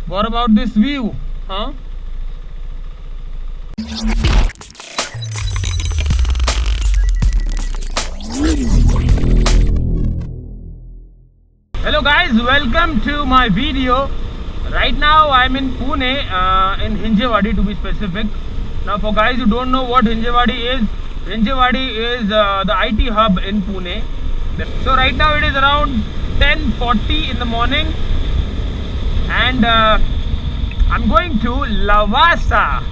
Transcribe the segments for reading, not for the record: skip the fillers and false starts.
What about this view? Huh? Hello guys, welcome to my video. Right now I'm in Pune, in Hinjewadi to be specific. Now for guys who don't know what Hinjewadi is the IT hub in Pune. So right now it is around 10:40 in the morning and I'm going to Lavasa.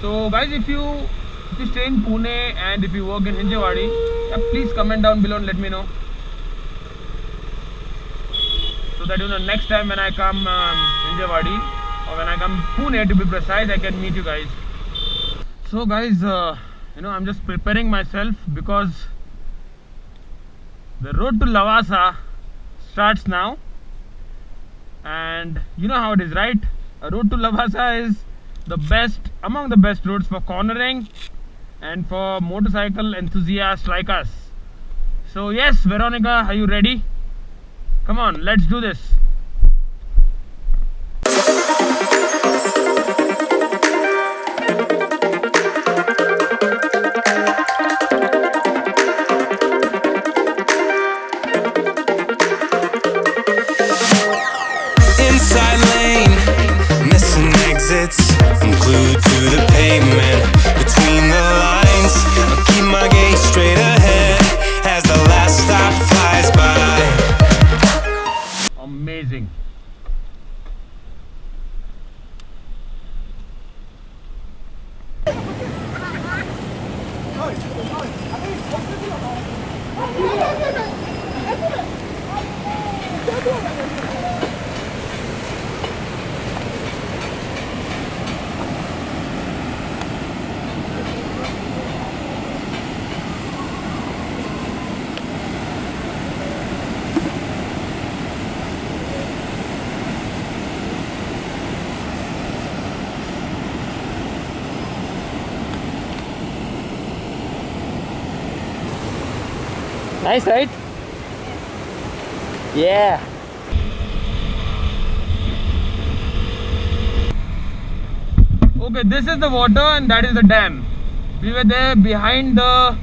So guys, if you stay in Pune and if you work in Hinjewadi, please comment down below and let me know, so that next time when I come Hinjewadi, or when I come Pune to be precise, I can meet you guys. So guys, I'm just preparing myself because the road to Lavasa starts now, and you know how it is, right? A road to Lavasa is among the best roads for cornering and for motorcycle enthusiasts like us. So yes, Veronica, are you ready? Come on, let's do this. Inside lane, missing exits. I'm glued to the pavement, between the lines. I'll keep my gaze straight ahead as the last stop flies by. Amazing. Nice, right? Yeah. Okay, this is the water and that is the dam. We were there behind the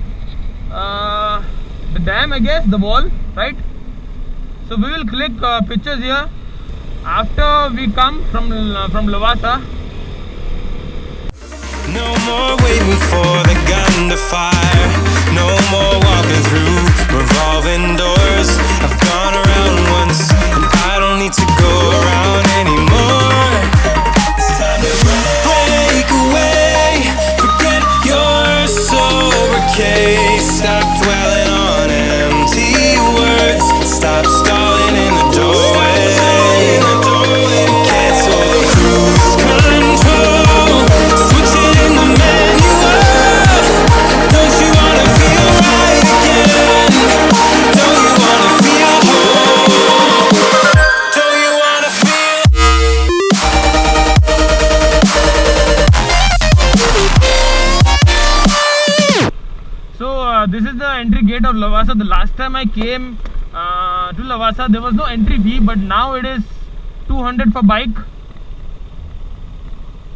dam, I guess, the wall, right? So we will click pictures here after we come from Lavasa. No more waiting for the gun to fire. No more walking through revolving doors. I've gone around once and I don't need to go around anymore. It's time to break away. Forget your sober case. Stop dwelling on empty words. Stop stalling in the doorway. Cancel the cruise control. Switch it in the manual. Don't you wanna feel right again? Don't you wanna feel whole? Don't you wanna feel? So this is the entry gate of Lavasa. The last time I came to Lavasa, there was no entry fee, but now it is 200 for bike,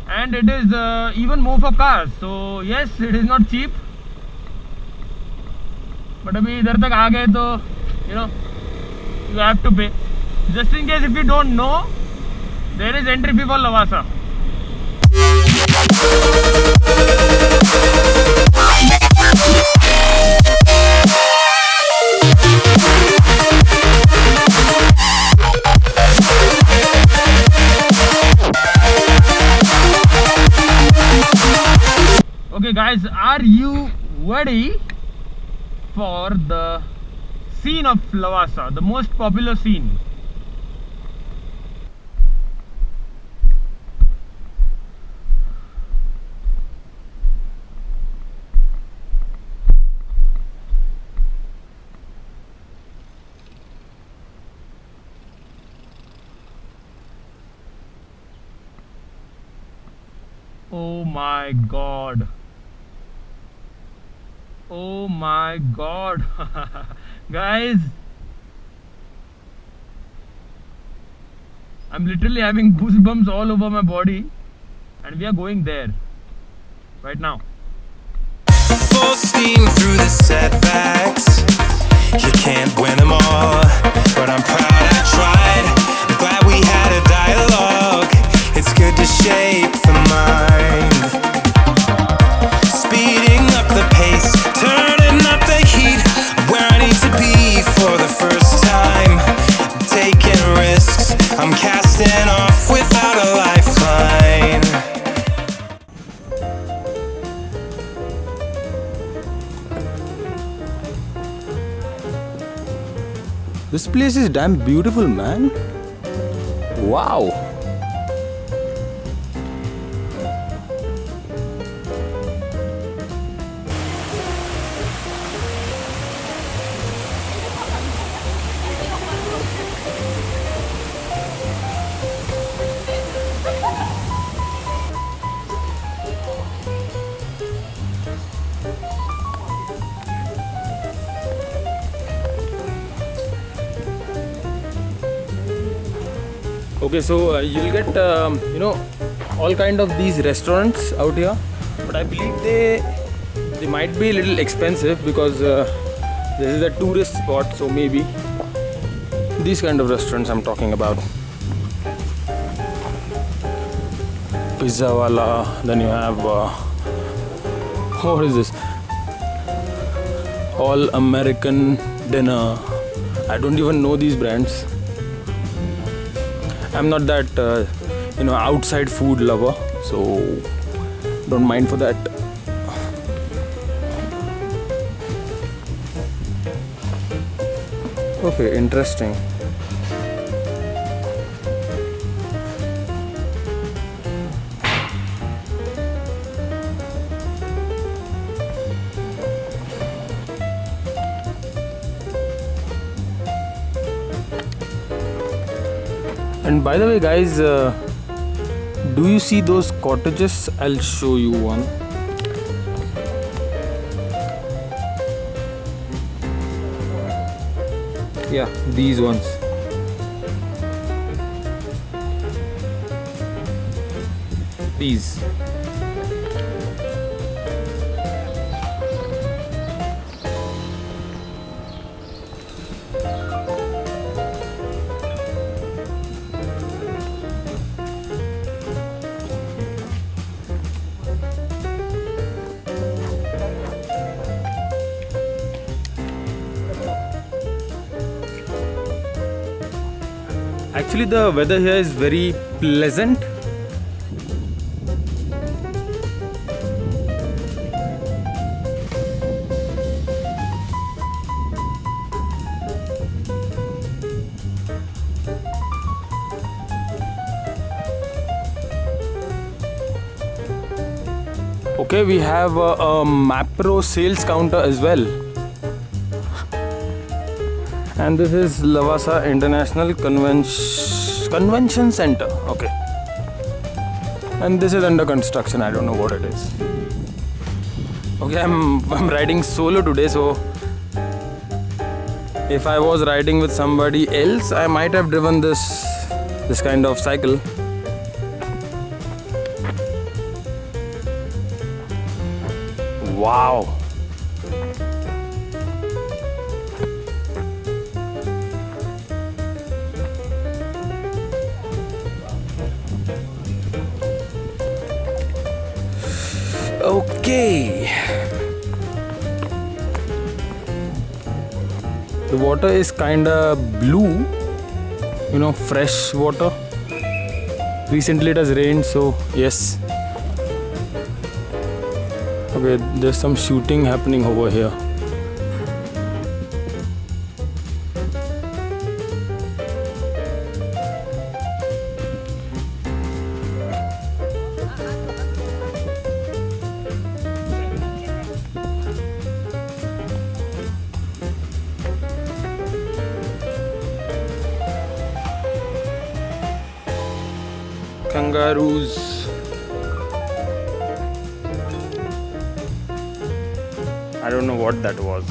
and it is even more for cars. So yes, it is not cheap. But अभी इधर तक आ गए तो you have to pay. Just in case if you don't know, there is entry fee for Lavasa. Okay guys, are you ready for the scene of Lavasa, the most popular scene? Oh my god. Oh my god. Guys, I'm literally having goosebumps all over my body, and we are going there right now. Full steam through the setbacks. You can't win them all, but I'm proud I tried. I'm glad we had a dialogue. It's good to shape the mind. Speeding up the pace, turning up the heat. I'm where I need to be for the first time. I'm taking risks, I'm casting off without a lifeline. This place is damn beautiful, man. Wow. Okay, so you'll get all kind of these restaurants out here, but I believe they might be a little expensive because this is a tourist spot. So maybe these kind of restaurants I'm talking about. Pizza wala, then you have what is this? All American dinner. I don't even know these brands. I'm not that outside food lover, so don't mind for that. Okay, interesting. And by the way, guys, do you see those cottages? I'll show you one. Yeah, these ones. These. Actually, the weather here is very pleasant. Okay, we have a Mapro sales counter as well. And this is Lavasa International Convention Center. Okay. And this is under construction. I don't know what it is. Okay, I'm riding solo today, so if I was riding with somebody else, I might have driven this kind of cycle. Wow. Okay. The water is kinda blue, fresh water. Recently it has rained, so yes. Okay, there's some shooting happening over here. Kangaroos. I don't know what that was.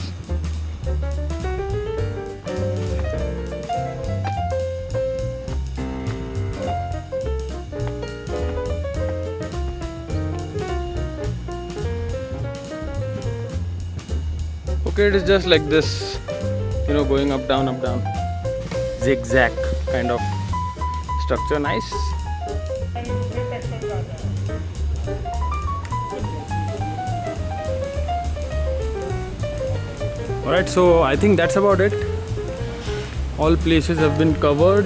Okay, it is just like this, you know, going up, down, zigzag kind of structure. Nice. Alright, so I think that's about it. All places have been covered.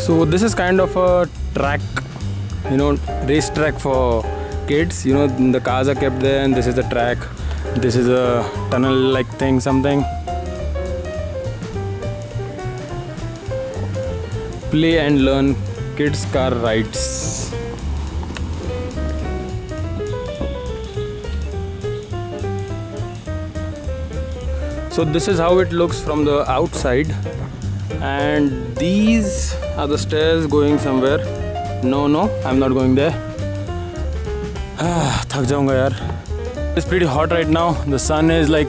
So this is kind of a track, you know, race track for kids. You know, the cars are kept there and this is the track. This is a tunnel like thing, something. Play and learn kids car rides. So this is how it looks from the outside, and these are the stairs going somewhere. No, I'm not going there. Thak jaunga yaar. It's pretty hot right now. The sun is like,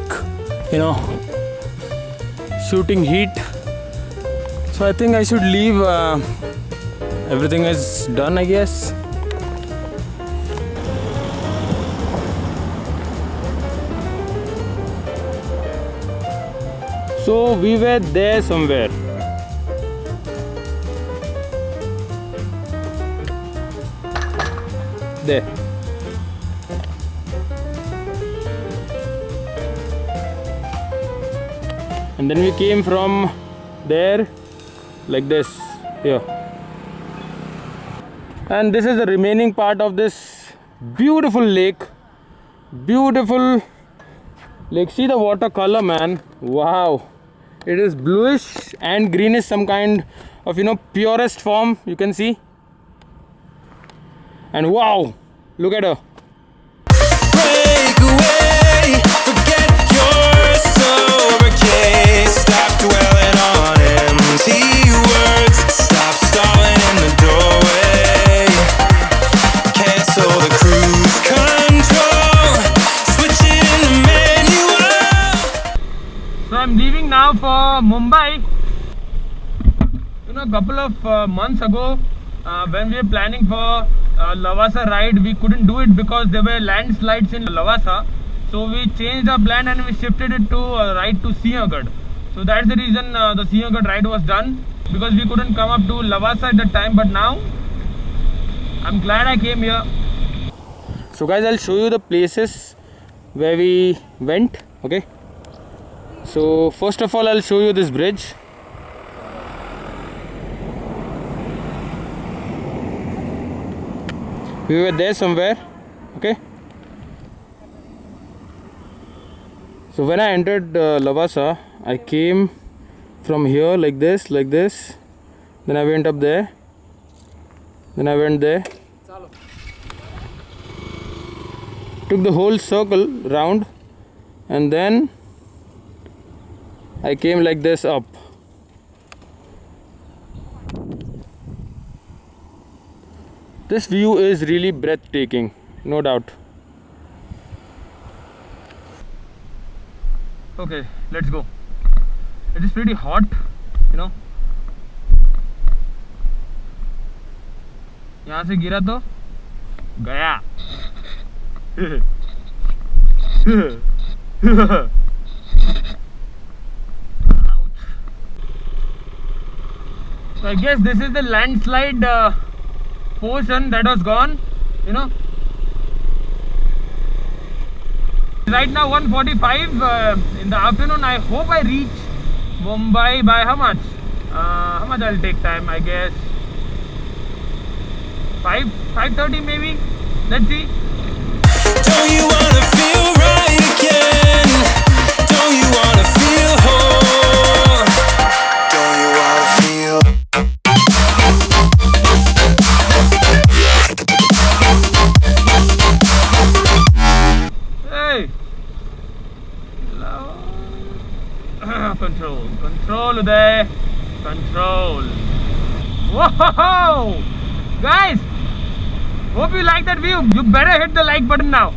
you know, shooting heat. So I think I should leave. Everything is done, I guess. So we were there somewhere. There. And then we came from there like this here. And this is the remaining part of this beautiful lake. Beautiful lake. See the water color, man. Wow. It is bluish and greenish, some kind of, you know, purest form, you can see. And wow, look at her. Break away, forget your sober case. Stop dwelling on empty words. Stop stalling in the doorway. Cancel the cruise control. Switch it in the manual. So I'm leaving now for Mumbai. You know, a couple of months ago, when we were planning for Lavasa ride, we couldn't do it because there were landslides in Lavasa. So we changed our plan and we shifted it to ride to Sinhagad. So that's the reason the Sinhagad ride was done, because we couldn't come up to Lavasa at that time. But now I'm glad I came here. So guys, I'll show you the places where we went. Okay. So first of all, I'll show you this bridge. We were there somewhere. Okay. So when I entered Lavasa, I came from here like this. Then I went up there. Then I went there. Took the whole circle round, and then I came like this up. This view is really breathtaking, no doubt. Okay, let's go. It is pretty hot, you know. यहाँ से गिरा तो गया. So I guess this is the landslide portion that was gone, you know. Right now 1:45 in the afternoon. I hope I reach Mumbai by how much? How much I'll take time? I guess 5:30 maybe. Let's see. Don't you wanna feel right again? Don't you wanna feel whole? Don't you wanna feel? Hey! Control Uday. Control. Whoa! Guys! Hope you like that view. You better hit the like button now.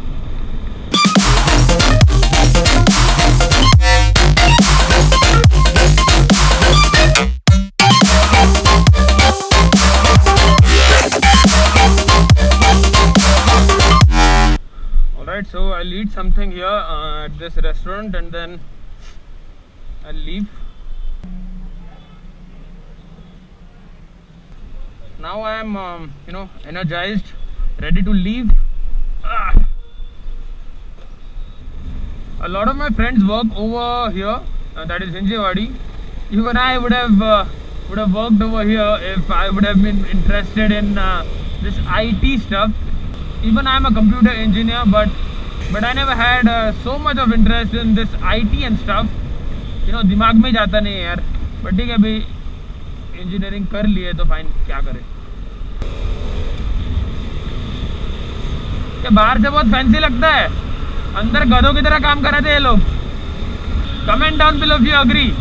Alright, so I'll eat something here at this restaurant and then I'll leave. Now I am, energized, ready to leave. A lot of my friends work over here, that is Hinjewadi. Even I would have worked over here if I would have been interested in this IT stuff. Even I am a computer engineer, but I never had so much of interest in this IT and stuff. दिमाग में जाता नहीं है यार. But ठीक है भाई, engineering कर लिए तो फाइन, क्या करें. क्या बाहर से बहुत फैंसी लगता है, अंदर गधों की तरह काम कर रहे थे ये लोग. Comment down below if you agree.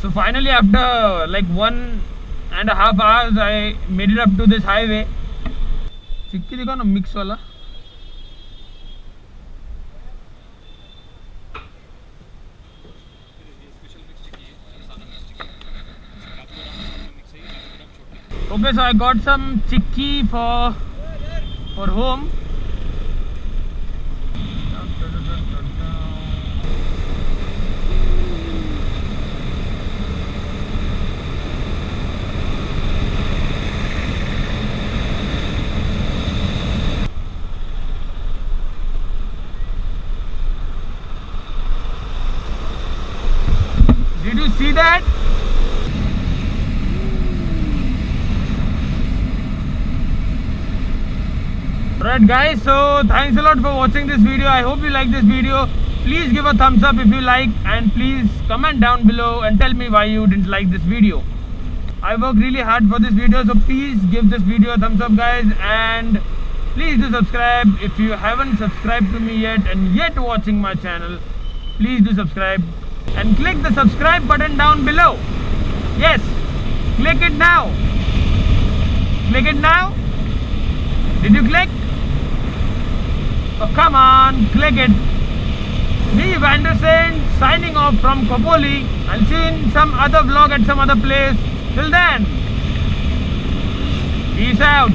So finally, after like 1.5 hours, I made it up to this highway. चिक्की दिखाओ ना, मिक्स वाला. Okay, so I got some chikki for home. Did you see that? Alright guys, so thanks a lot for watching this video. I hope you like this video. Please give a thumbs up if you like, and please comment down below and tell me why you didn't like this video. I worked really hard for this video, so please give this video a thumbs up guys, and please do subscribe if you haven't subscribed to me yet and yet watching my channel. Please do subscribe and click the subscribe button down below. Yes, click it now. Click it now. Did you click? Oh, come on, click it. Me, Vanderson, signing off from Khopoli. I'll see you in some other vlog at some other place. Till then, peace out.